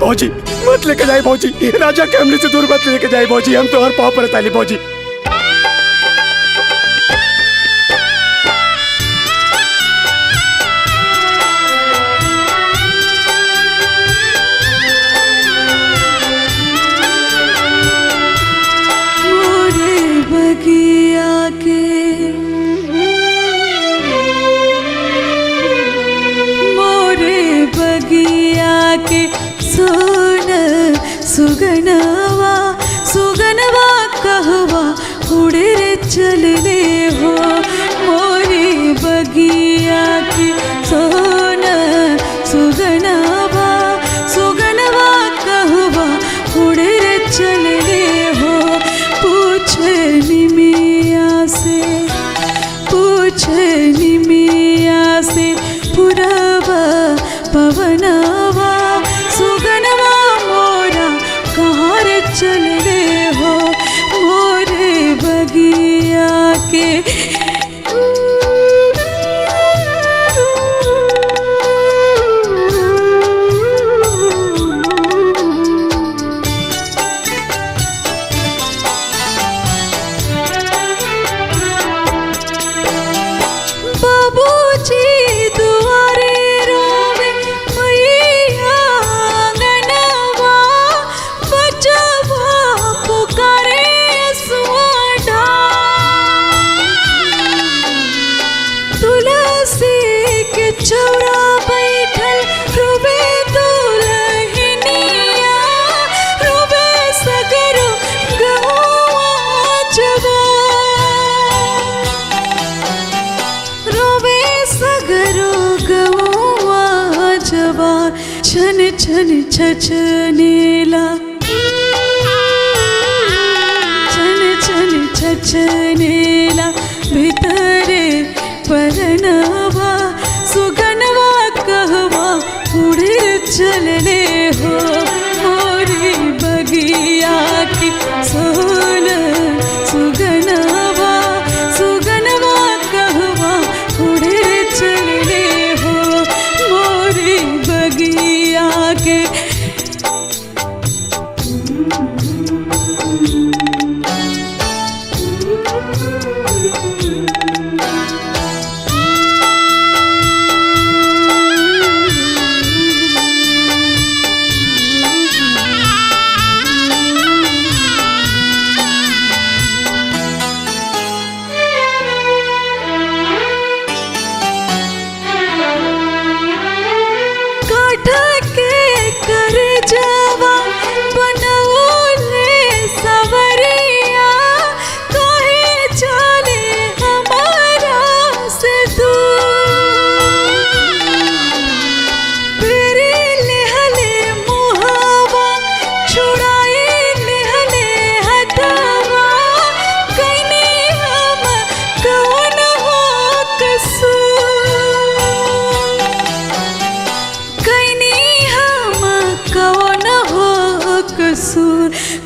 भौजी मत लेके जाए भौजी, राजा के हमने से दूर मत लेके जाए भौजी, हम तो हर पाँव पर ताली भौजी। सुगनवा सुगनवा कहवा उड़े रे चलने हो, मोरी बगिया की सोन सुगनवा सुगनवा कहवा उड़े रे चलने हो। पूछे निमिया से पुरवा पवनवा सुगनवा मोरा कहाँ रे चल रे हो, मोरे बगिया के बाबूजी दुआरे रोवे मैया अंगनवा, बचवा पुकारे सुआडा। तुलसी के चौरा बैठल रोवे दुल्हनिया, रोवे सगरो गौआ जवान, रोवे सगरो गौआ जवान। छन छन छछनेला छन छन छछनेला भीतरे परनवा, सुगनवा कहवा उड़े चलने हो, मोरी बगिया की सोन सुगनवा सुगनवा कहवा उड़े चलने हो, मोरी बगिया के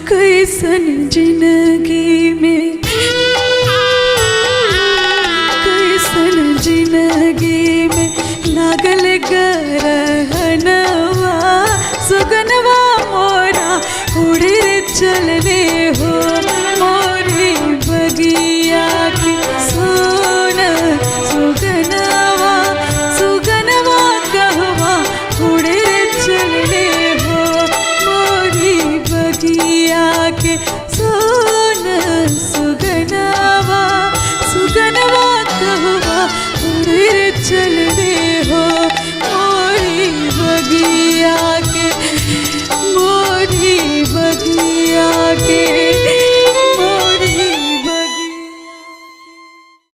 कैसन जिंदगी में कैसन जिंदगी में लागल गरहनवा, सुगनवा मोरा उड़े चलने हो, मोरी बगिया की सोन सुगनवा सुगनवा कहवा उड़े चलने हो, मोरी बगिया के सोन सुगनवा सुगनवा कहवा उड़े चलने